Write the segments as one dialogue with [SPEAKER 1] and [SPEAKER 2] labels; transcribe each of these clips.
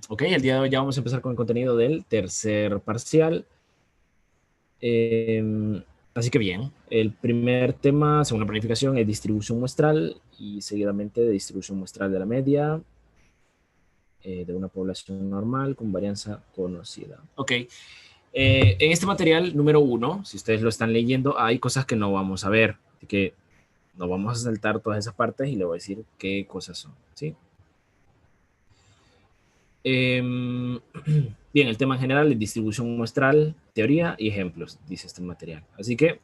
[SPEAKER 1] Ok, el día de hoy ya vamos a empezar con el contenido del tercer parcial. Así que bien, el primer tema, según la planificación, es distribución muestral y seguidamente de distribución muestral de la media de una población normal con varianza conocida. Ok, en este material número 1, si ustedes lo están leyendo, hay cosas que no vamos a ver, así que no vamos a saltar todas esas partes y le voy a decir qué cosas son, ¿sí? Bien, el tema en general es distribución muestral, teoría y ejemplos, dice este material. Así que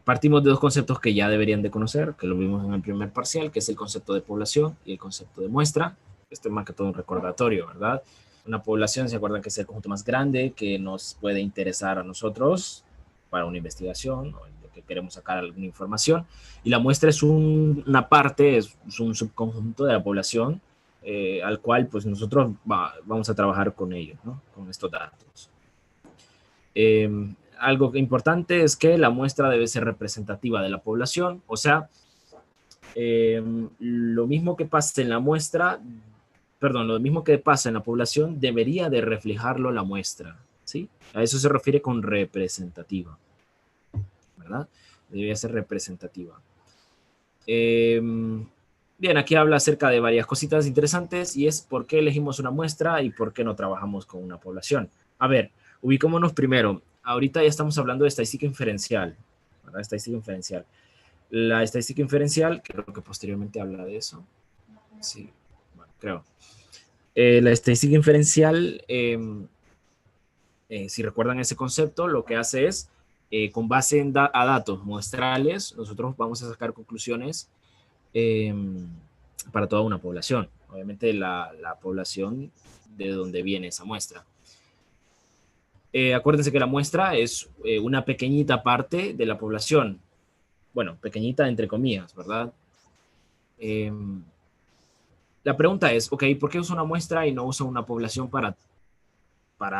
[SPEAKER 1] partimos de dos conceptos que ya deberían de conocer, que lo vimos en el primer parcial, que es el concepto de población y el concepto de muestra. Esto es más que todo un recordatorio, ¿verdad? Una población, ¿se acuerdan que es el conjunto más grande que nos puede interesar a nosotros para una investigación o de que queremos sacar alguna información? Y la muestra es una parte, es un subconjunto de la población al cual pues nosotros vamos a trabajar con ellos, ¿no? Con estos datos. Algo importante es que la muestra debe ser representativa de la población, o sea, lo mismo que pasa en la muestra, perdón, lo mismo que pasa en la población debería de reflejarlo la muestra, ¿sí? A eso se refiere con representativa, ¿verdad? Debería ser representativa. Bien, aquí habla acerca de varias cositas interesantes y es por qué elegimos una muestra y por qué no trabajamos con una población. A ver, ubicémonos primero. Ahorita ya estamos hablando de estadística inferencial, ¿verdad? Estadística inferencial. La estadística inferencial, creo que posteriormente habla de eso. Sí, bueno, creo. La estadística inferencial, si recuerdan ese concepto, lo que hace es, con base a datos muestrales, nosotros vamos a sacar conclusiones eh, para toda una población. Obviamente la población de donde viene esa muestra. Acuérdense que la muestra es una pequeñita parte de la población. Bueno, pequeñita entre comillas, ¿verdad? Eh, la pregunta es, ok, ¿por qué uso una muestra y no uso una población para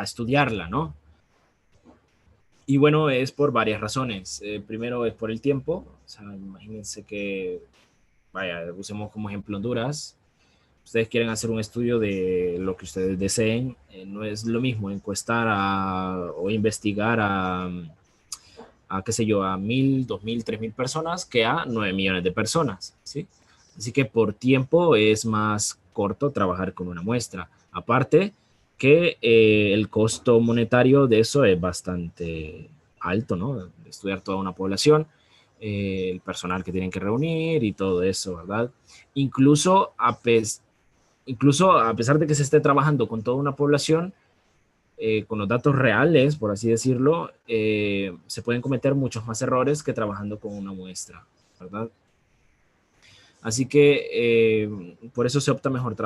[SPEAKER 1] estudiarla, no? Y bueno, es por varias razones. Primero es por el tiempo. O sea, imagínense que, vaya, usemos como ejemplo Honduras. Ustedes quieren hacer un estudio de lo que ustedes deseen, no es lo mismo encuestar o investigar qué sé yo, a 1,000, 2,000, 3,000 personas que a 9 millones de personas, ¿sí? Así que por tiempo es más corto trabajar con una muestra. Aparte que el costo monetario de eso es bastante alto, ¿no? De estudiar toda una población, el personal que tienen que reunir y todo eso, ¿verdad? Incluso incluso a pesar de que se esté trabajando con toda una población, con los datos reales, por así decirlo, se pueden cometer muchos más errores que trabajando con una muestra, ¿verdad? Así que por eso se opta mejor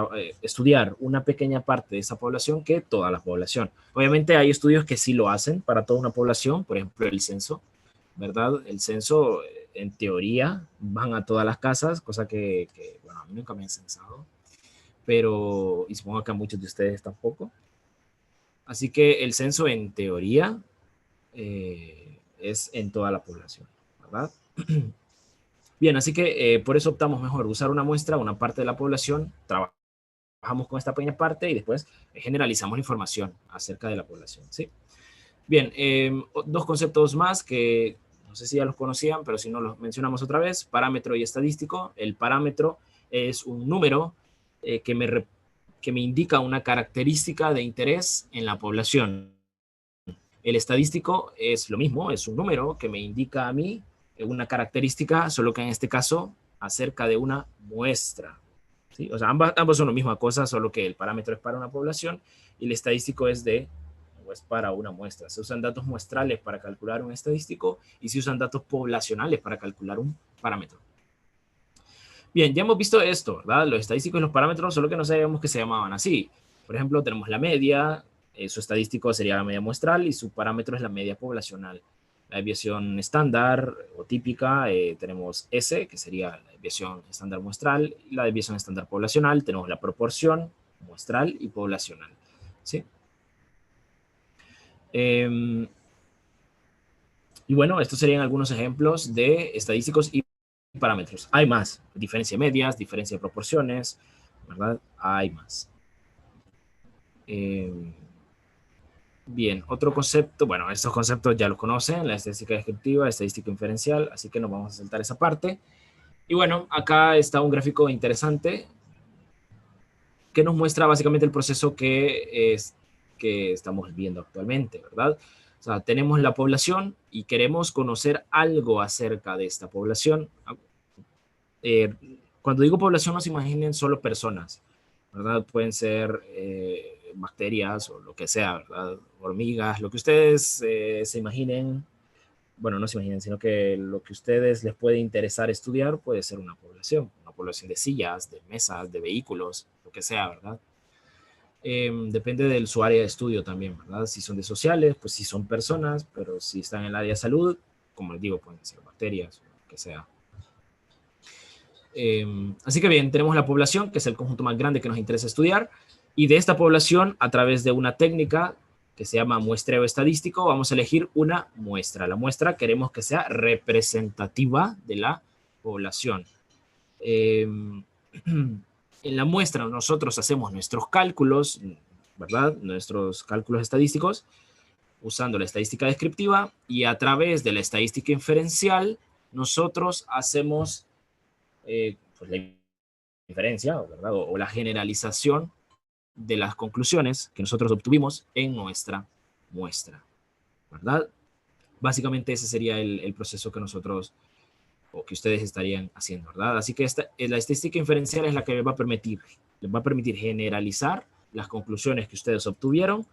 [SPEAKER 1] estudiar una pequeña parte de esa población que toda la población. Obviamente hay estudios que sí lo hacen para toda una población, por ejemplo el censo, ¿verdad? El censo, en teoría, van a todas las casas, cosa que bueno, a mí nunca me han censado, pero, y supongo que a muchos de ustedes tampoco. Así que el censo en teoría es en toda la población, ¿verdad? Bien, así que por eso optamos mejor usar una muestra, una parte de la población, trabajamos con esta pequeña parte y después generalizamos la información acerca de la población, ¿sí? Bien, dos conceptos más que no sé si ya los conocían, pero si no los mencionamos otra vez, parámetro y estadístico. El parámetro es un número que me indica una característica de interés en la población. El estadístico es lo mismo, es un número que me indica a mí una característica, solo que en este caso acerca de una muestra. ¿Sí? O sea, ambos son la misma cosa, solo que el parámetro es para una población y el estadístico es para una muestra. Se usan datos muestrales para calcular un estadístico y se usan datos poblacionales para calcular un parámetro. Bien, ya hemos visto esto, ¿verdad? Los estadísticos y los parámetros, solo que no sabíamos que se llamaban así. Por ejemplo, tenemos la media, su estadístico sería la media muestral y su parámetro es la media poblacional. La desviación estándar o típica, tenemos S, que sería la desviación estándar muestral, y la desviación estándar poblacional, tenemos la proporción muestral y poblacional. ¿Sí? Y bueno, estos serían algunos ejemplos de estadísticos y parámetros. Hay más, diferencia de medias, diferencia de proporciones, ¿verdad? Hay más. Bien, otro concepto, bueno, estos conceptos ya los conocen, la estadística descriptiva, estadística inferencial, así que nos vamos a saltar esa parte. Y bueno, acá está un gráfico interesante que nos muestra básicamente el proceso que estamos viendo actualmente, ¿verdad? O sea, tenemos la población y queremos conocer algo acerca de esta población. Eh, Cuando digo población, no se imaginen solo personas, ¿verdad? Pueden ser bacterias o lo que sea, ¿verdad? Hormigas, lo que ustedes se imaginen, bueno, no se imaginen, sino que lo que ustedes les puede interesar estudiar puede ser una población de sillas, de mesas, de vehículos, lo que sea, ¿verdad? Depende de su área de estudio también, ¿verdad? Si son de sociales, pues si son personas, pero si están en el área de salud, como les digo, pueden ser bacterias, lo que sea. Así que bien, tenemos la población, que es el conjunto más grande que nos interesa estudiar, y de esta población, a través de una técnica que se llama muestreo estadístico, vamos a elegir una muestra. La muestra queremos que sea representativa de la población. En la muestra nosotros hacemos nuestros cálculos, ¿verdad? Nuestros cálculos estadísticos, usando la estadística descriptiva, y a través de la estadística inferencial, nosotros hacemos pues la inferencia, ¿verdad? O la generalización de las conclusiones que nosotros obtuvimos en nuestra muestra, ¿verdad? Básicamente ese sería el proceso que nosotros o que ustedes estarían haciendo, ¿verdad? Así que la estadística inferencial es la que les va a permitir generalizar las conclusiones que ustedes obtuvieron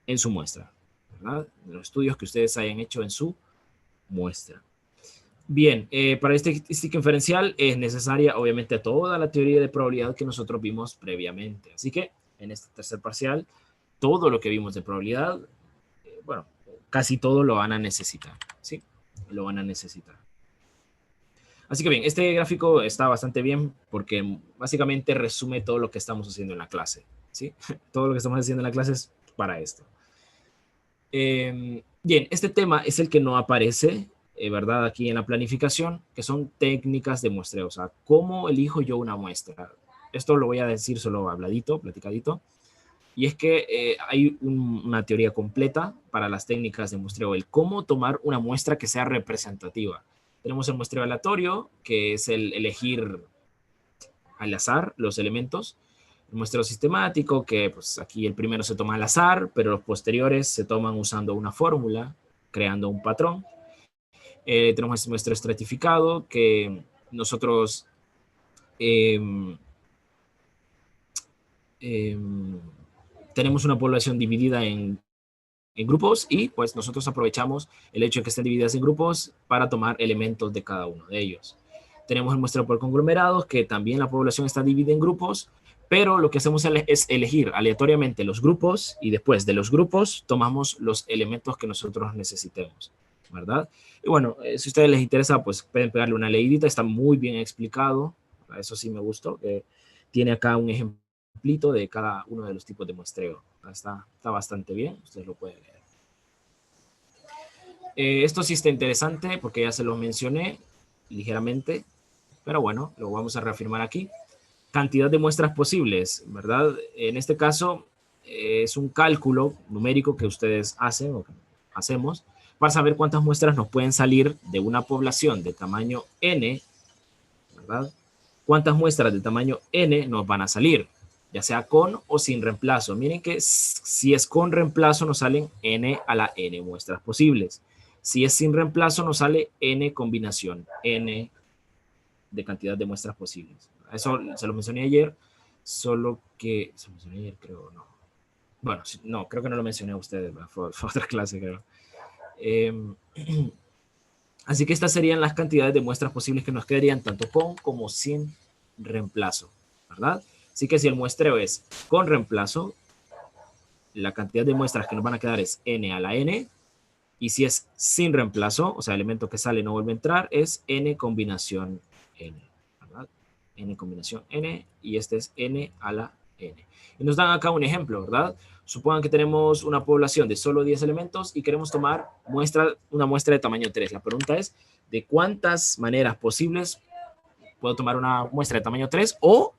[SPEAKER 1] en su muestra, ¿verdad? Los estudios que ustedes hayan hecho en su muestra. Bien, para esta estadística inferencial es necesaria obviamente toda la teoría de probabilidad que nosotros vimos previamente. Así que en este tercer parcial, todo lo que vimos de probabilidad, bueno, casi todo lo van a necesitar, ¿sí? Lo van a necesitar. Así que bien, este gráfico está bastante bien porque básicamente resume todo lo que estamos haciendo en la clase, ¿sí? Todo lo que estamos haciendo en la clase es para esto. Bien, este tema es el que no aparece, ¿verdad? Aquí en la planificación, que son técnicas de muestreo. O sea, ¿cómo elijo yo una muestra? Esto lo voy a decir solo habladito, platicadito. Y es que hay una teoría completa para las técnicas de muestreo, el cómo tomar una muestra que sea representativa. Tenemos el muestreo aleatorio, que es el elegir al azar los elementos. El muestreo sistemático, que pues aquí el primero se toma al azar, pero los posteriores se toman usando una fórmula, creando un patrón. Tenemos el muestreo estratificado, que nosotros eh, eh, tenemos una población dividida en grupos y pues nosotros aprovechamos el hecho de que estén divididas en grupos para tomar elementos de cada uno de ellos. Tenemos el muestreo por conglomerados, que también la población está dividida en grupos, pero lo que hacemos es elegir aleatoriamente los grupos y después de los grupos tomamos los elementos que nosotros necesitemos, ¿verdad? Y bueno, si a ustedes les interesa, pues pueden pegarle una leidita, está muy bien explicado, eso sí me gustó, que tiene acá un ejemplito de cada uno de los tipos de muestreo. Está bastante bien, ustedes lo pueden leer. Esto sí está interesante porque ya se lo mencioné ligeramente, pero bueno, lo vamos a reafirmar aquí. Cantidad de muestras posibles, ¿verdad? En este caso es un cálculo numérico que ustedes hacen o que hacemos para saber cuántas muestras nos pueden salir de una población de tamaño n, ¿verdad? Cuántas muestras de tamaño n nos van a salir, ya sea con o sin reemplazo. Miren que si es con reemplazo nos salen n a la n muestras posibles. Si es sin reemplazo nos sale n combinación, n de cantidad de muestras posibles. Eso se lo mencioné ayer, solo que... ¿Se lo mencioné ayer? Creo, no. Bueno, no, creo que no lo mencioné a ustedes, fue otra clase, creo. Así que estas serían las cantidades de muestras posibles que nos quedarían tanto con como sin reemplazo, ¿verdad? Así que si el muestreo es con reemplazo, la cantidad de muestras que nos van a quedar es n a la n, y si es sin reemplazo, o sea, el elemento que sale no vuelve a entrar, es n combinación n, ¿verdad? N combinación n, y este es n a la n. Y nos dan acá un ejemplo, ¿verdad? Supongan que tenemos una población de solo 10 elementos y queremos tomar una muestra de tamaño 3. La pregunta es, ¿de cuántas maneras posibles puedo tomar una muestra de tamaño 3? O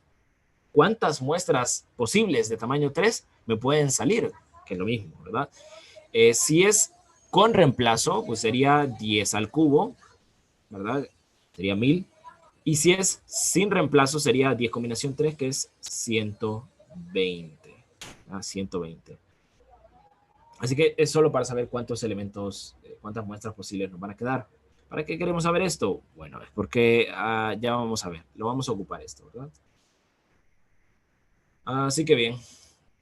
[SPEAKER 1] cuántas muestras posibles de tamaño 3 me pueden salir, que es lo mismo, ¿verdad? Si es con reemplazo, pues sería 10 al cubo, ¿verdad? Sería 1000. Y si es sin reemplazo, sería 10 combinación 3, que es 120. 120. Así que es solo para saber cuántos elementos, cuántas muestras posibles nos van a quedar. ¿Para qué queremos saber esto? Bueno, es porque ya vamos a ver, lo vamos a ocupar esto, ¿verdad? Así que bien,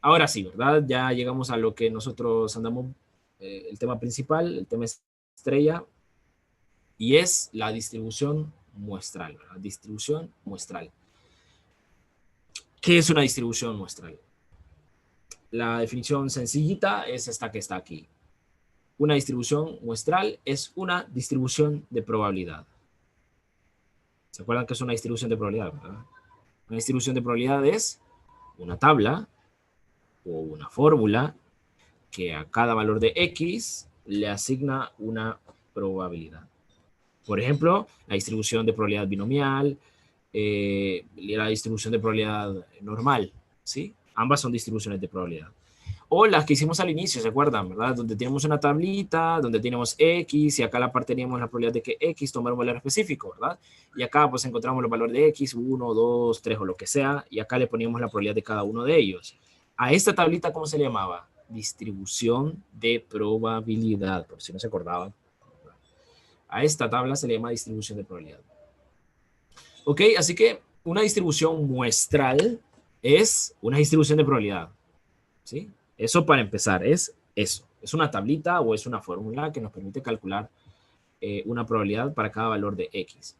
[SPEAKER 1] ahora sí, ¿verdad? Ya llegamos a lo que nosotros andamos, el tema principal, el tema estrella, y es la distribución muestral, ¿verdad? Distribución muestral. ¿Qué es una distribución muestral? La definición sencillita es esta que está aquí. Una distribución muestral es una distribución de probabilidad. ¿Se acuerdan que es una distribución de probabilidad, verdad? Una distribución de probabilidad es una tabla o una fórmula que a cada valor de X le asigna una probabilidad. Por ejemplo, la distribución de probabilidad binomial, la distribución de probabilidad normal, ¿sí? Ambas son distribuciones de probabilidad. O las que hicimos al inicio, ¿se acuerdan, verdad? Donde tenemos una tablita, donde tenemos X, y acá a la parte teníamos la probabilidad de que X tomara un valor específico, ¿verdad? Y acá pues encontramos los valores de X, 1, 2, 3 o lo que sea, y acá le poníamos la probabilidad de cada uno de ellos. A esta tablita, ¿cómo se le llamaba? Distribución de probabilidad, por si no se acordaban. A esta tabla se le llama distribución de probabilidad. Ok, así que una distribución muestral es una distribución de probabilidad, ¿sí? Eso para empezar, es eso. Es una tablita o es una fórmula que nos permite calcular una probabilidad para cada valor de X.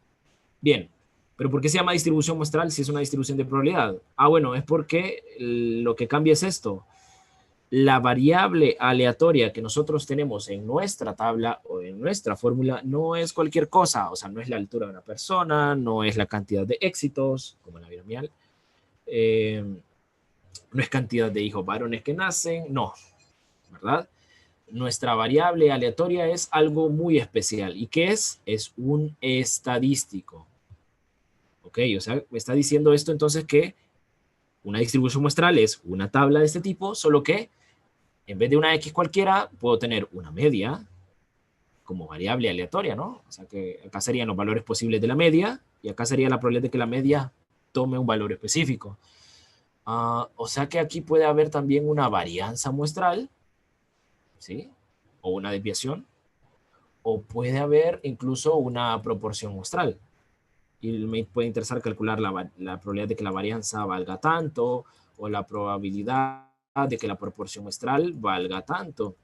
[SPEAKER 1] Bien, pero ¿por qué se llama distribución muestral si es una distribución de probabilidad? Ah, bueno, es porque lo que cambia es esto. La variable aleatoria que nosotros tenemos en nuestra tabla o en nuestra fórmula no es cualquier cosa, o sea, no es la altura de una persona, no es la cantidad de éxitos, como en la binomial, no es cantidad de hijos varones que nacen, no, ¿verdad? Nuestra variable aleatoria es algo muy especial. ¿Y qué es? Es un estadístico. ¿Ok? O sea, me está diciendo esto entonces que una distribución muestral es una tabla de este tipo, solo que en vez de una X cualquiera, puedo tener una media como variable aleatoria, ¿no? O sea que acá serían los valores posibles de la media y acá sería la probabilidad de que la media tome un valor específico. O sea que aquí puede haber también una varianza muestral, ¿sí? O una desviación, o puede haber incluso una proporción muestral. Y me puede interesar calcular la probabilidad de que la varianza valga tanto, o la probabilidad de que la proporción muestral valga tanto,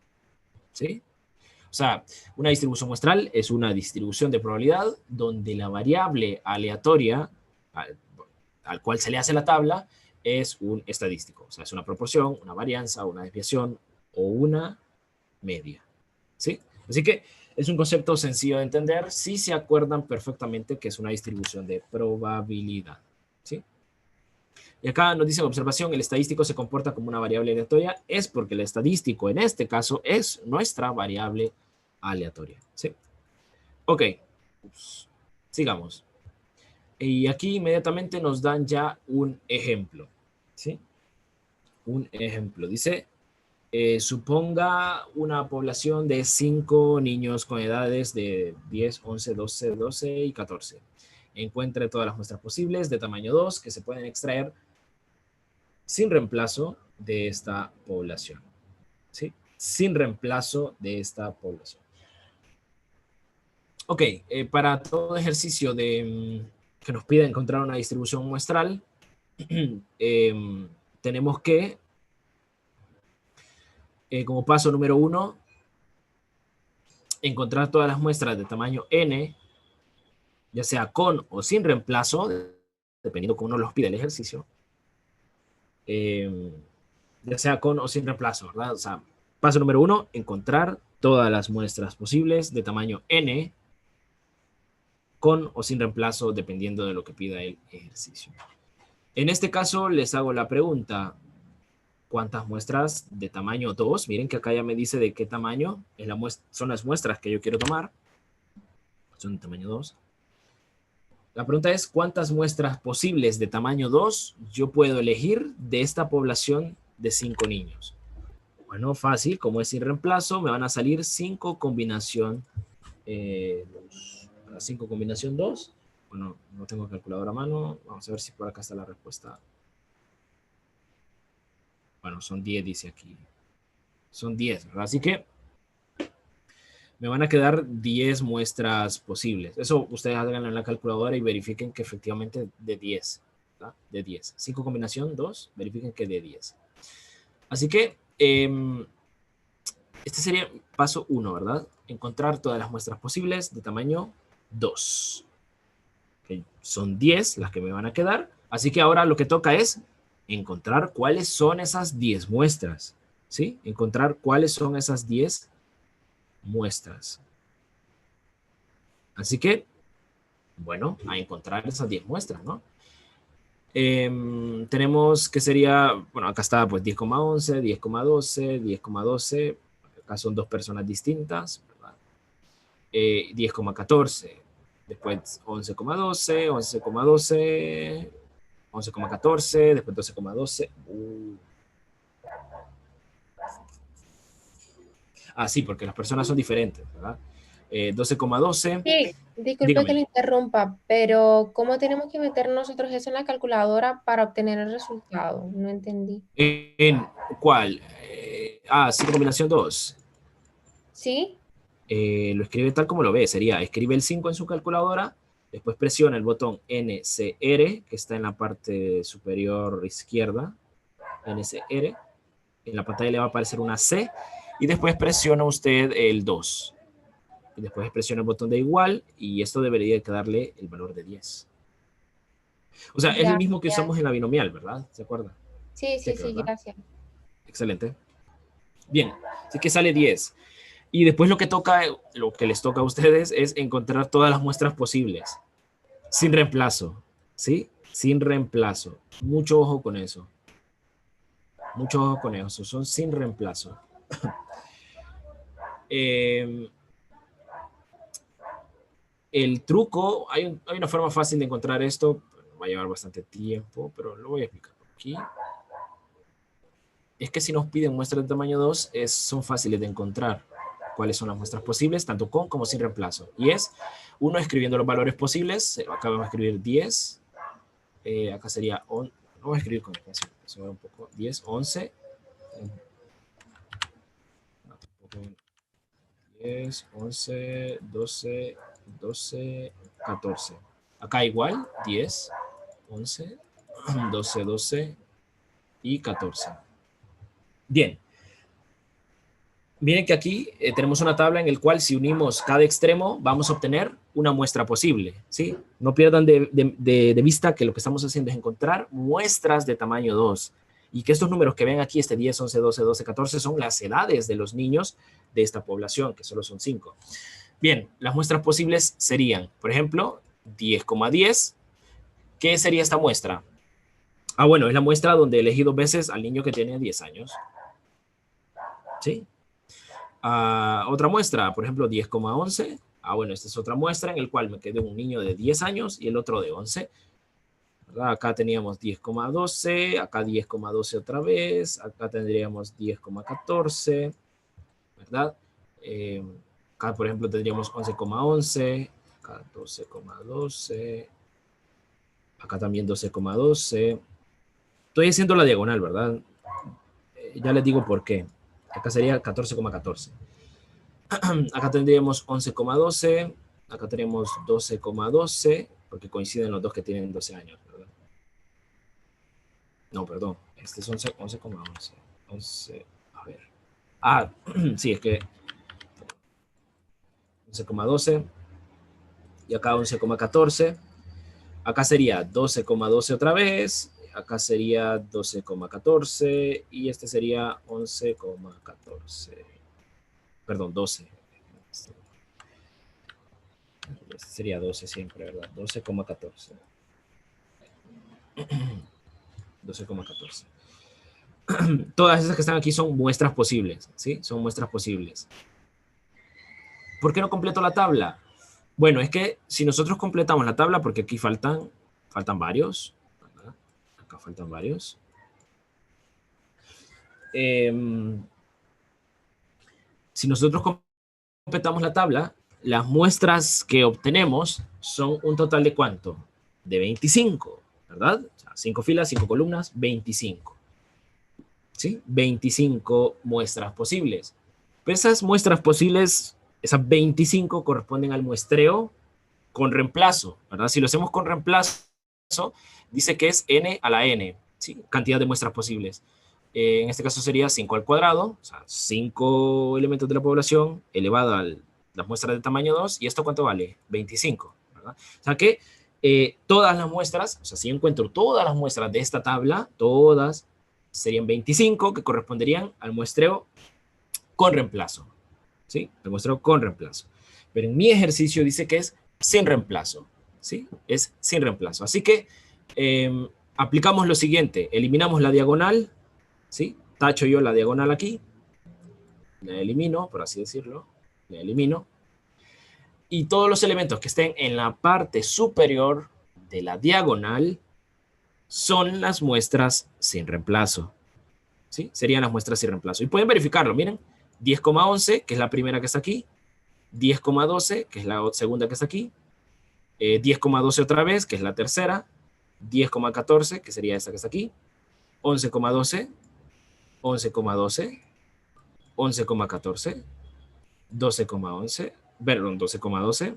[SPEAKER 1] ¿sí? O sea, una distribución muestral es una distribución de probabilidad donde la variable aleatoria al cual se le hace la tabla es un estadístico. O sea, es una proporción, una varianza, una desviación o una media. ¿Sí? Así que es un concepto sencillo de entender si se acuerdan perfectamente que es una distribución de probabilidad. ¿Sí? Y acá nos dice observación, el estadístico se comporta como una variable aleatoria, es porque el estadístico en este caso es nuestra variable aleatoria. ¿Sí? Ok, sigamos. Y aquí inmediatamente nos dan ya un ejemplo. ¿Sí? Un ejemplo. Dice, suponga una población de 5 niños con edades de 10, 11, 12, 12 y 14. Encuentre todas las muestras posibles de tamaño 2 que se pueden extraer sin reemplazo de esta población. ¿Sí? Sin reemplazo de esta población. Ok, para todo ejercicio que nos pida encontrar una distribución muestral, tenemos que, como paso número 1, encontrar todas las muestras de tamaño n, ya sea con o sin reemplazo, dependiendo cómo nos los pide el ejercicio, ya sea con o sin reemplazo, ¿verdad? O sea, paso número 1, encontrar todas las muestras posibles de tamaño n, con o sin reemplazo, dependiendo de lo que pida el ejercicio. En este caso, les hago la pregunta, ¿cuántas muestras de tamaño 2? Miren que acá ya me dice de qué tamaño son las muestras que yo quiero tomar. Son de tamaño 2. La pregunta es, ¿cuántas muestras posibles de tamaño 2 yo puedo elegir de esta población de 5 niños? Bueno, fácil, como es sin reemplazo, me van a salir 5 combinación 2. 5 combinación 2. Bueno, no tengo calculadora a mano. Vamos a ver si por acá está la respuesta. Bueno, son 10, dice aquí. Son 10, ¿verdad? Así que me van a quedar 10 muestras posibles. Eso ustedes háganlo en la calculadora y verifiquen que efectivamente de 10. ¿verdad? De 10. 5 combinación 2, verifiquen que de 10. Así que este sería paso 1, ¿verdad? Encontrar todas las muestras posibles de tamaño 2. Okay. Son 10 las que me van a quedar. Así que ahora lo que toca es encontrar cuáles son esas 10 muestras. ¿Sí? Encontrar cuáles son esas 10 muestras. Así que, bueno, a encontrar esas 10 muestras, ¿no? Tenemos que sería, bueno, acá está pues 10,11, 10,12, 10,12. Acá son dos personas distintas, ¿verdad? 10,14. Después 11,12, 11,12, 11,14, después 12,12. Ah, sí, porque las personas son diferentes, ¿verdad? 12,12.
[SPEAKER 2] Sí, disculpe que
[SPEAKER 1] Dígame.
[SPEAKER 2] le interrumpa, pero ¿cómo tenemos que meter nosotros eso en la calculadora para obtener el resultado? No entendí.
[SPEAKER 1] ¿En cuál? 5 combinación 2.
[SPEAKER 2] ¿Sí?
[SPEAKER 1] Lo escribe tal como lo ve. Sería, escribe el 5 en su calculadora, después presiona el botón NCR, que está en la parte superior izquierda, NCR. En la pantalla le va a aparecer una C, y después presiona usted el 2. Y después presiona el botón de igual, y esto debería darle el valor de 10. O sea, es el
[SPEAKER 2] Ya,
[SPEAKER 1] mismo que
[SPEAKER 2] ya.
[SPEAKER 1] usamos en la binomial, ¿verdad? ¿Se acuerda?
[SPEAKER 2] Sí,
[SPEAKER 1] Sí,
[SPEAKER 2] sí,
[SPEAKER 1] que
[SPEAKER 2] sí,
[SPEAKER 1] verdad.
[SPEAKER 2] gracias.
[SPEAKER 1] Excelente. Bien, así que sale 10. Y después lo que toca, lo que les toca a ustedes es encontrar todas las muestras posibles, sin reemplazo, ¿sí? Sin reemplazo. Mucho ojo con eso. Mucho ojo con eso. Son sin reemplazo. Eh, el truco, hay una forma fácil de encontrar esto, va a llevar bastante tiempo, pero lo voy a explicar aquí. Es que si nos piden muestras de tamaño 2, son fáciles de encontrar cuáles son las muestras posibles, tanto con como sin reemplazo. Y es, uno escribiendo los valores posibles, acá vamos a escribir 10, acá sería, no voy a escribir con espacio, eso va un poco, 10, 11, no, tampoco, 10, 11, 12, 12, 14. Acá igual, 10, 11, 12, 12 y 14. Bien, miren que aquí tenemos una tabla en la cual si unimos cada extremo vamos a obtener una muestra posible, ¿sí? No pierdan de vista que lo que estamos haciendo es encontrar muestras de tamaño 2 y que estos números que ven aquí, este 10, 11, 12, 12, 14, son las edades de los niños de esta población, que solo son 5. Bien, las muestras posibles serían, por ejemplo, 10,10. ¿Qué sería esta muestra? Ah, bueno, es la muestra donde elegí 2 veces al niño que tiene 10 años, ¿sí? Otra muestra, por ejemplo, 10,11. Bueno, esta es otra muestra en la cual me quedó un niño de 10 años y el otro de 11. ¿Verdad? Acá teníamos 10,12, acá 10,12 otra vez, acá tendríamos 10,14, ¿verdad? Acá, por ejemplo, tendríamos 11,11, acá 12,12, acá también 12,12. Estoy haciendo la diagonal, ¿verdad? Ya les digo por qué. Acá sería 14,14. Acá tendríamos 11,12, acá tenemos 12,12, porque coinciden los dos que tienen 12 años, ¿verdad? No, perdón, este es 11,11. 11, a ver. Sí, es que 11,12 y acá 11,14. Acá sería 12,12 otra vez, acá sería 12,14 y este sería 11,14. Perdón, 12. Este sería 12 siempre, ¿verdad? 12,14. 12,14. Todas esas que están aquí son muestras posibles, ¿sí? Son muestras posibles. ¿Por qué no completo la tabla? Bueno, es que si nosotros completamos la tabla, porque aquí faltan varios, ¿verdad? Acá faltan varios. Si nosotros completamos la tabla, las muestras que obtenemos son un total de ¿cuánto? De 25, ¿verdad? O sea, 5 filas, 5 columnas, 25. ¿Sí? 25 muestras posibles. Pero esas muestras posibles, esas 25 corresponden al muestreo con reemplazo, ¿verdad? Si lo hacemos con reemplazo, dice que es n a la n, ¿sí? Cantidad de muestras posibles. En este caso sería 5 al cuadrado, o sea, 5 elementos de la población elevado a las muestras de tamaño 2, ¿y esto cuánto vale? 25, ¿verdad? O sea que todas las muestras, o sea, si encuentro todas las muestras de esta tabla, todas serían 25, que corresponderían al muestreo con reemplazo, ¿sí? El muestreo con reemplazo. Pero en mi ejercicio dice que es sin reemplazo, ¿sí? Es sin reemplazo. Así que aplicamos lo siguiente, eliminamos la diagonal, ¿sí? Tacho yo la diagonal aquí, la elimino, por así decirlo, la elimino. Y todos los elementos que estén en la parte superior de la diagonal son las muestras sin reemplazo, ¿sí? Serían las muestras sin reemplazo. Y pueden verificarlo, miren, 10,11, que es la primera que está aquí, 10,12, que es la segunda que está aquí, 10,12 otra vez, que es la tercera, 10,14, que sería esta que está aquí, 11,12, 11,12, 11,14, 12,11, perdón, 12,12,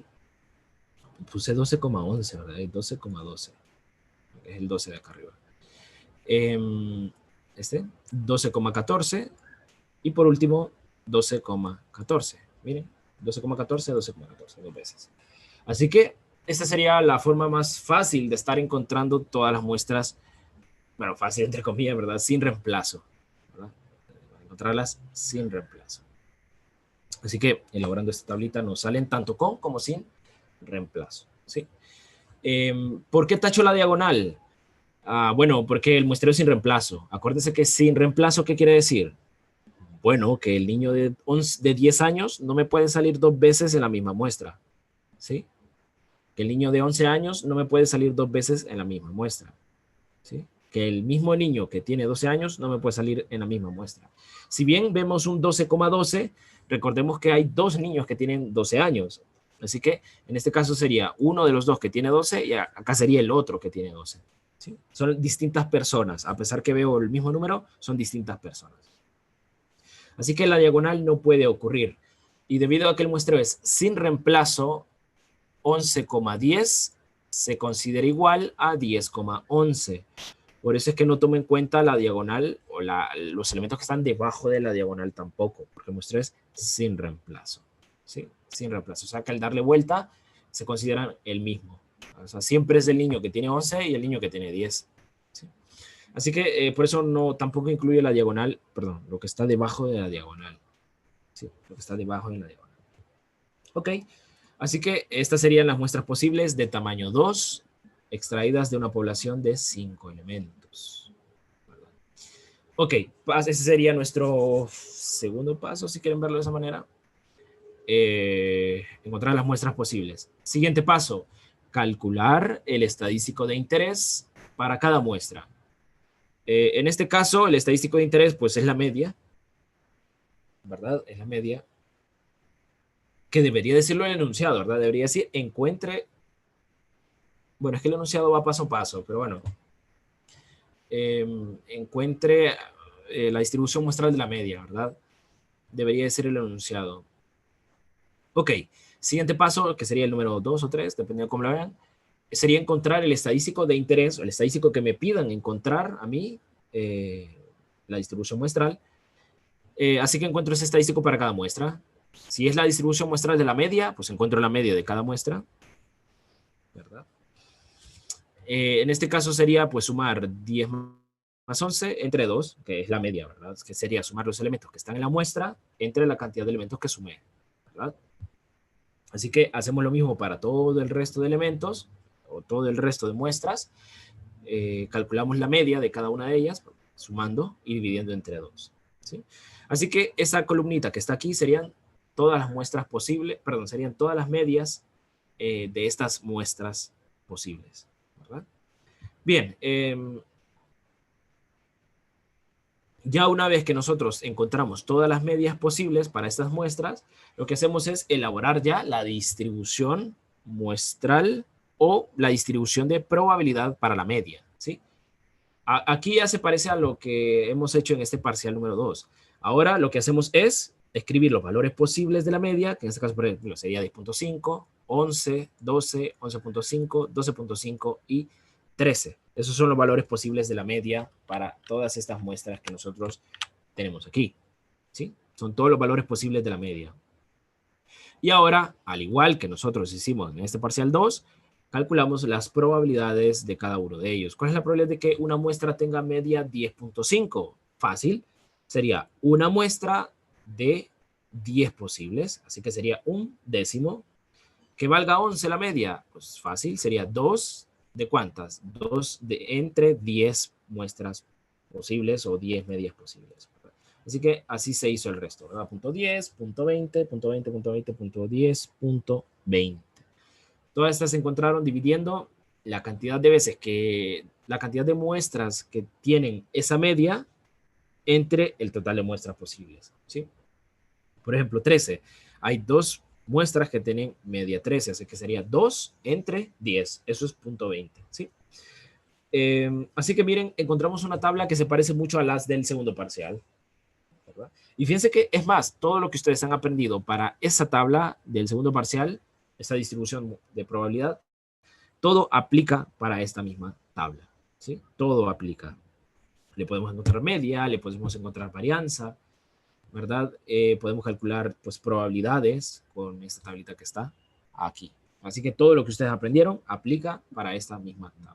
[SPEAKER 1] puse 12,11, ¿verdad? 12,12, es el 12 de acá arriba. Este, 12,14 y por último 12,14. Miren, 12,14, 12,14, dos veces. Así que esta sería la forma más fácil de estar encontrando todas las muestras, bueno, fácil entre comillas, ¿verdad? Sin reemplazo, ¿verdad? Encontrarlas sin reemplazo. Así que elaborando esta tablita nos salen tanto con como sin reemplazo, ¿sí? ¿Por qué tacho la diagonal? Bueno, porque el muestreo es sin reemplazo. Acuérdense que sin reemplazo, ¿qué quiere decir? Bueno, que el niño de 10 años no me puede salir dos veces en la misma muestra, ¿sí? Que el niño de 11 años no me puede salir dos veces en la misma muestra, ¿sí? Que el mismo niño que tiene 12 años no me puede salir en la misma muestra. Si bien vemos un 12,12, recordemos que hay dos niños que tienen 12 años. Así que en este caso sería uno de los dos que tiene 12 y acá sería el otro que tiene 12. ¿Sí? Son distintas personas. A pesar que veo el mismo número, son distintas personas. Así que la diagonal no puede ocurrir. Y debido a que el muestreo es sin reemplazo, 11,10 se considera igual a 10,11. Por eso es que no tomo en cuenta la diagonal o los elementos que están debajo de la diagonal tampoco, porque el muestreo es sin reemplazo. ¿Sí? Sin reemplazo. O sea que al darle vuelta se consideran el mismo. O sea, siempre es el niño que tiene 11 y el niño que tiene 10. ¿Sí? Así que por eso no, tampoco incluye la diagonal, perdón, lo que está debajo de la diagonal. Sí, lo que está debajo de la diagonal. Ok, así que estas serían las muestras posibles de tamaño 2, extraídas de una población de 5 elementos. Ok, ese sería nuestro segundo paso, si quieren verlo de esa manera. Encontrar las muestras posibles. Siguiente paso, calcular el estadístico de interés para cada muestra. En este caso, el estadístico de interés, pues es la media, ¿verdad? Es la media, que debería decirlo en el enunciado, ¿verdad? Debería decir, encuentre, bueno, es que el enunciado va paso a paso, pero bueno, encuentre la distribución muestral de la media, ¿verdad? Debería ser el enunciado. Ok, siguiente paso, que sería el número 2 o 3, dependiendo de cómo lo vean, sería encontrar el estadístico de interés, o el estadístico que me pidan encontrar a mí, la distribución muestral. Así que encuentro ese estadístico para cada muestra. Si es la distribución muestral de la media, pues encuentro la media de cada muestra, ¿verdad? En este caso sería pues sumar 10 más 11 entre 2, que es la media, ¿verdad? Que sería sumar los elementos que están en la muestra entre la cantidad de elementos que sumé, ¿verdad? Así que hacemos lo mismo para todo el resto de elementos o todo el resto de muestras. Calculamos la media de cada una de ellas, sumando y dividiendo entre 2. ¿Sí? Así que esa columnita que está aquí serían todas las muestras posibles, perdón, serían todas las medias de estas muestras posibles, ¿verdad? Bien, ya una vez que nosotros encontramos todas las medias posibles para estas muestras, lo que hacemos es elaborar ya la distribución muestral o la distribución de probabilidad para la media, ¿sí? Aquí ya se parece a lo que hemos hecho en este parcial número 2. Ahora lo que hacemos es escribir los valores posibles de la media, que en este caso por ejemplo, sería 10.5, 11, 12, 11.5, 12.5 y 13. Esos son los valores posibles de la media para todas estas muestras que nosotros tenemos aquí, ¿sí? Son todos los valores posibles de la media. Y ahora, al igual que nosotros hicimos en este parcial 2, calculamos las probabilidades de cada uno de ellos. ¿Cuál es la probabilidad de que una muestra tenga media 10.5? Fácil. Sería una muestra de 10 posibles, así que sería un décimo. Que valga 11 la media, pues fácil, sería 2 de ¿cuántas? 2 de entre 10 muestras posibles o 10 medias posibles. Así que así se hizo el resto, ¿verdad? Punto 10, punto 20, punto 20, punto 20, punto 10, punto 20. Todas estas se encontraron dividiendo la cantidad de veces que, la cantidad de muestras que tienen esa media entre el total de muestras posibles, ¿sí? Por ejemplo, 13. Hay dos muestras que tienen media 13, así que sería 2 entre 10. Eso es punto 20, ¿sí? Así que miren, encontramos una tabla que se parece mucho a las del segundo parcial, ¿verdad? Y fíjense que es más, todo lo que ustedes han aprendido para esa tabla del segundo parcial, esta distribución de probabilidad, todo aplica para esta misma tabla, ¿sí? Todo aplica. Le podemos encontrar media, le podemos encontrar varianza, ¿verdad? Podemos calcular pues probabilidades con esta tablita que está aquí. Así que todo lo que ustedes aprendieron aplica para esta misma tabla.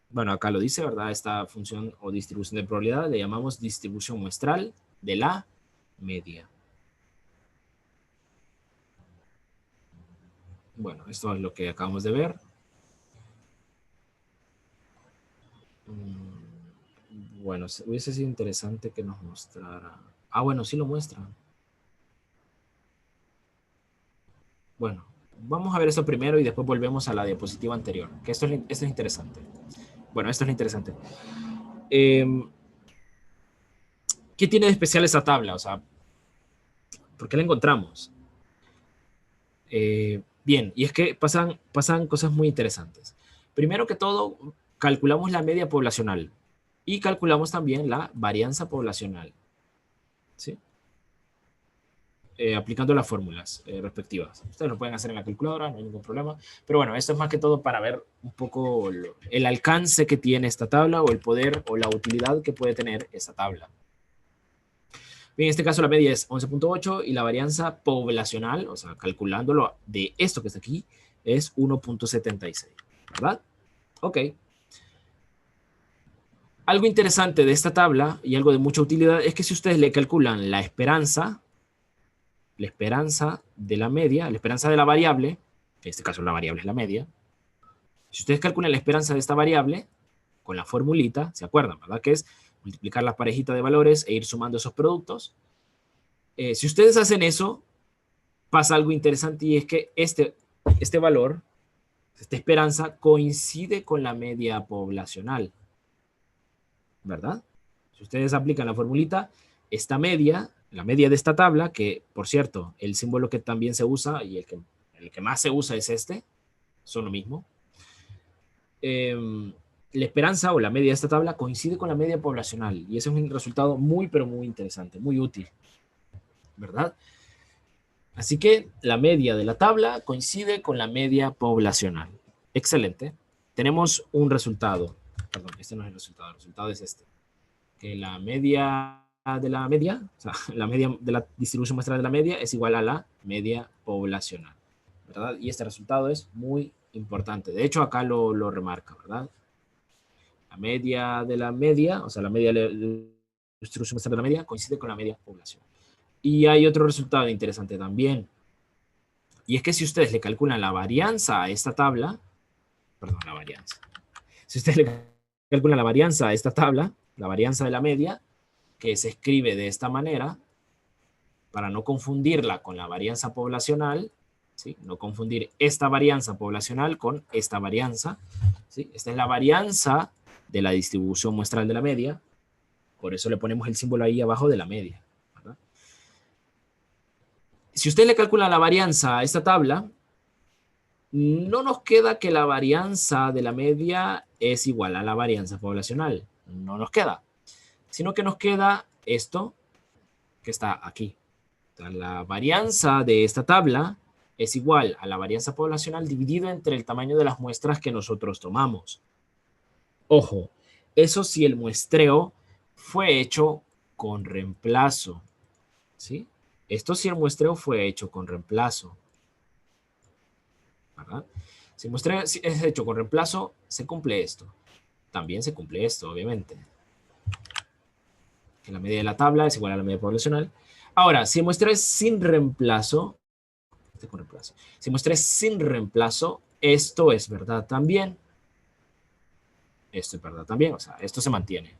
[SPEAKER 1] Bueno, acá lo dice, ¿verdad? Esta función o distribución de probabilidad le llamamos distribución muestral de la media. Bueno, esto es lo que acabamos de ver. Bueno, hubiese sido interesante que nos mostrara. Ah, bueno, sí lo muestra. Bueno, vamos a ver eso primero y después volvemos a la diapositiva anterior, que esto es interesante. Bueno, esto es lo interesante. ¿Qué tiene de especial esa tabla? O sea, ¿por qué la encontramos? Bien, y es que pasan cosas muy interesantes. Primero que todo, calculamos la media poblacional y calculamos también la varianza poblacional, ¿sí? Aplicando las fórmulas respectivas. Ustedes lo pueden hacer en la calculadora, no hay ningún problema. Pero bueno, esto es más que todo para ver un poco el alcance que tiene esta tabla o el poder o la utilidad que puede tener esta tabla. Bien, en este caso la media es 11.8 y la varianza poblacional, o sea, calculándolo de esto que está aquí, es 1.76, ¿verdad? Ok. Algo interesante de esta tabla y algo de mucha utilidad es que si ustedes le calculan la esperanza de la media, la esperanza de la variable, en este caso la variable es la media, si ustedes calculan la esperanza de esta variable con la formulita, ¿se acuerdan, verdad? Que es multiplicar la parejita de valores e ir sumando esos productos. Si ustedes hacen eso, pasa algo interesante y es que este valor, esta esperanza, coincide con la media poblacional, ¿verdad? Si ustedes aplican la formulita, esta media, la media de esta tabla, que por cierto, el símbolo que también se usa y el que más se usa es este, son lo mismo. La esperanza o la media de esta tabla coincide con la media poblacional y ese es un resultado muy, pero muy interesante, muy útil, ¿verdad? Así que la media de la tabla coincide con la media poblacional. Excelente. Tenemos un resultado. Perdón, este no es el resultado es este. Que la media de la media, o sea, la media de la distribución muestral de la media es igual a la media poblacional, ¿verdad? Y este resultado es muy importante. De hecho, acá lo remarca, ¿verdad? La media de la media, o sea, la media de la distribución muestral de la media coincide con la media poblacional. Y hay otro resultado interesante también. Y es que si ustedes le calculan la varianza a esta tabla, perdón, la varianza. Si ustedes le calculan la varianza a esta tabla, la varianza de la media, que se escribe de esta manera, para no confundirla con la varianza poblacional, ¿sí? No confundir esta varianza poblacional con esta varianza, ¿sí? Esta es la varianza de la distribución muestral de la media, por eso le ponemos el símbolo ahí abajo de la media, ¿verdad? Si usted le calcula la varianza a esta tabla, no nos queda que la varianza de la media es igual a la varianza poblacional. No nos queda. Sino que nos queda esto que está aquí. O sea, la varianza de esta tabla es igual a la varianza poblacional dividido entre el tamaño de las muestras que nosotros tomamos. Ojo, eso si el muestreo fue hecho con reemplazo. ¿Sí? Esto si el muestreo fue hecho con reemplazo. ¿Verdad? Si el muestreo es hecho con reemplazo, se cumple esto. También se cumple esto, obviamente. Que la media de la tabla es igual a la media poblacional. Ahora, si el muestreo es sin reemplazo, si el muestreo es sin reemplazo, esto es verdad también. Esto es verdad también, o sea, esto se mantiene.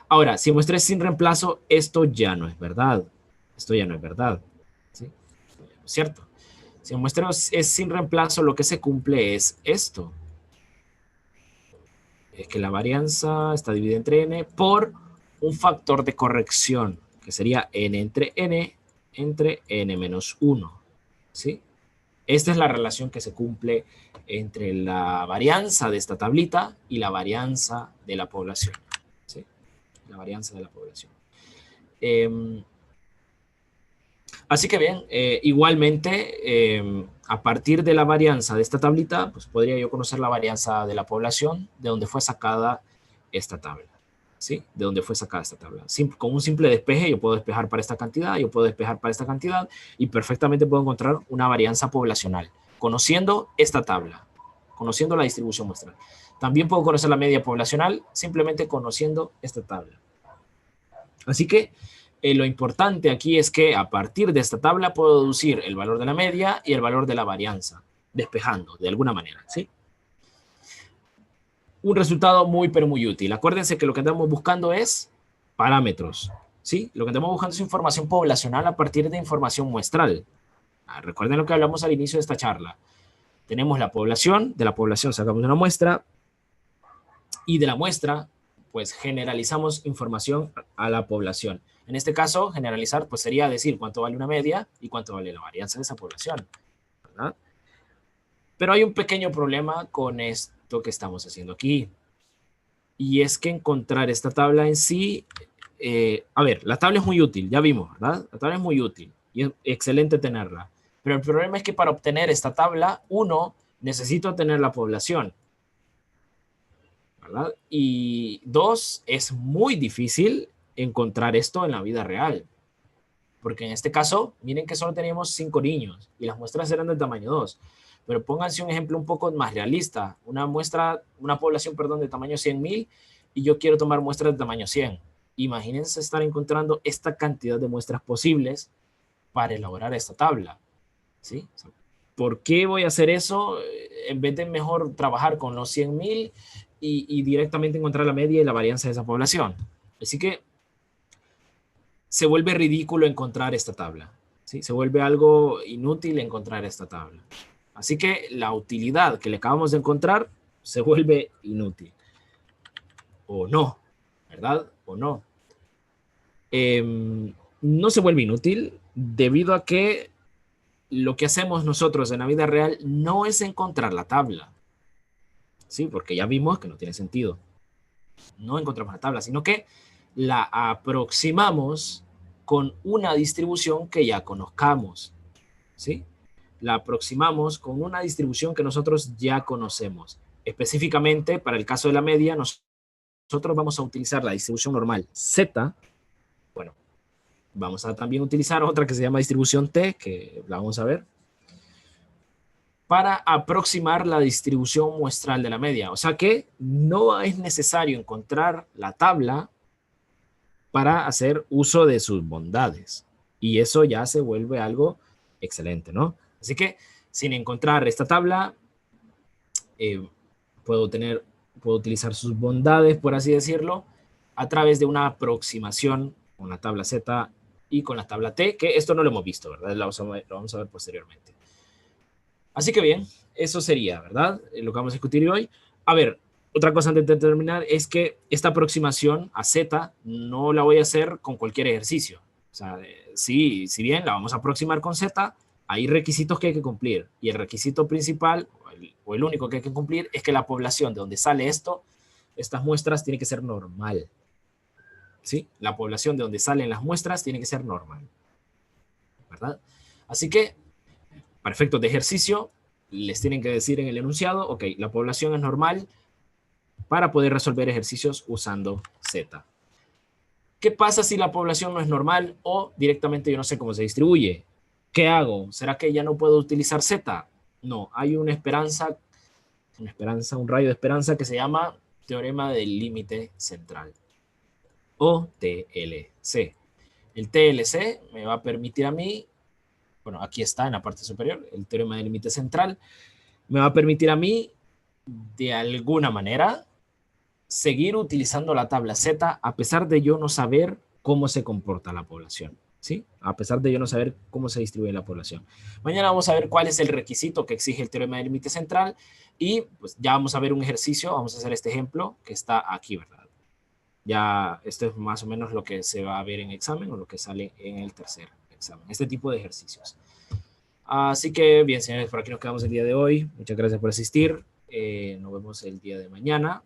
[SPEAKER 1] Ahora, si el muestreo es sin reemplazo, esto ya no es verdad. Esto ya no es verdad. ¿Sí? ¿Es cierto? Si el muestreo es sin reemplazo, lo que se cumple es esto. Es que la varianza está dividida entre n por un factor de corrección, que sería n entre n menos 1. ¿Sí? Esta es la relación que se cumple entre la varianza de esta tablita y la varianza de la población. ¿Sí? La varianza de la población. Así que bien, igualmente, a partir de la varianza de esta tablita, pues podría yo conocer la varianza de la población de donde fue sacada esta tabla. ¿Sí? De donde fue sacada esta tabla. Con un simple despeje yo puedo despejar para esta cantidad, yo puedo despejar para esta cantidad y perfectamente puedo encontrar una varianza poblacional, conociendo esta tabla, conociendo la distribución muestral. También puedo conocer la media poblacional simplemente conociendo esta tabla. Así que lo importante aquí es que a partir de esta tabla puedo deducir el valor de la media y el valor de la varianza, despejando de alguna manera, ¿sí? Un resultado muy, pero muy útil. Acuérdense que lo que estamos buscando es parámetros, ¿sí? Lo que estamos buscando es información poblacional a partir de información muestral. Recuerden lo que hablamos al inicio de esta charla. Tenemos la población, de la población sacamos una muestra y de la muestra, pues generalizamos información a la población. En este caso, generalizar pues sería decir cuánto vale una media y cuánto vale la varianza de esa población, ¿verdad? Pero hay un pequeño problema con esto que estamos haciendo aquí. Y es que encontrar esta tabla en sí, a ver, la tabla es muy útil, ya vimos, ¿verdad? La tabla es muy útil y es excelente tenerla. Pero el problema es que para obtener esta tabla, uno, necesita obtener la población, ¿verdad? Y dos, es muy difícil encontrar esto en la vida real. Porque en este caso, miren que solo teníamos 5 niños y las muestras eran del tamaño 2. Pero pónganse un ejemplo un poco más realista. Una población, perdón, de tamaño 100.000 y yo quiero tomar muestras de tamaño 100. Imagínense estar encontrando esta cantidad de muestras posibles para elaborar esta tabla. ¿Sí? ¿Por qué voy a hacer eso? En vez de mejor trabajar con los 100.000 y directamente encontrar la media y la varianza de esa población. Así que se vuelve ridículo encontrar esta tabla. ¿Sí? Se vuelve algo inútil encontrar esta tabla. Así que la utilidad que le acabamos de encontrar se vuelve inútil. O no, ¿verdad? O no. No se vuelve inútil debido a que lo que hacemos nosotros en la vida real no es encontrar la tabla. Sí, porque ya vimos que no tiene sentido. No encontramos la tabla, sino que la aproximamos con una distribución que ya conozcamos, ¿sí? La aproximamos con una distribución que nosotros ya conocemos. Específicamente, para el caso de la media, nosotros vamos a utilizar la distribución normal Z. Bueno, vamos a también utilizar otra que se llama distribución T, que la vamos a ver, para aproximar la distribución muestral de la media. O sea que no es necesario encontrar la tabla para hacer uso de sus bondades. Y eso ya se vuelve algo excelente, ¿no? Así que sin encontrar esta tabla, puedo utilizar sus bondades, por así decirlo, a través de una aproximación con la tabla Z y con la tabla T, que esto no lo hemos visto, ¿verdad? Lo vamos a ver posteriormente. Así que bien, eso sería, ¿verdad? Lo que vamos a discutir hoy. A ver, otra cosa antes de terminar es que esta aproximación a Z no la voy a hacer con cualquier ejercicio. O sea, sí, si bien la vamos a aproximar con Z, hay requisitos que hay que cumplir. Y el requisito principal, o el único que hay que cumplir, es que la población de donde sale esto, estas muestras, tiene que ser normal. ¿Sí? La población de donde salen las muestras tiene que ser normal. ¿Verdad? Así que, para efectos de ejercicio, les tienen que decir en el enunciado, ok, la población es normal para poder resolver ejercicios usando Z. ¿Qué pasa si la población no es normal o directamente yo no sé cómo se distribuye? ¿Qué hago? ¿Será que ya no puedo utilizar Z? No, hay una esperanza, un rayo de esperanza que se llama teorema del límite central o TLC. El TLC me va a permitir a mí, bueno, aquí está en la parte superior, el teorema del límite central, me va a permitir a mí, de alguna manera, seguir utilizando la tabla Z a pesar de yo no saber cómo se comporta la población, ¿sí? A pesar de yo no saber cómo se distribuye la población. Mañana vamos a ver cuál es el requisito que exige el teorema del límite central y pues ya vamos a ver un ejercicio, vamos a hacer este ejemplo que está aquí, ¿verdad? Ya esto es más o menos lo que se va a ver en examen o lo que sale en el tercer examen, este tipo de ejercicios. Así que bien, señores, por aquí nos quedamos el día de hoy. Muchas gracias por asistir. Nos vemos el día de mañana.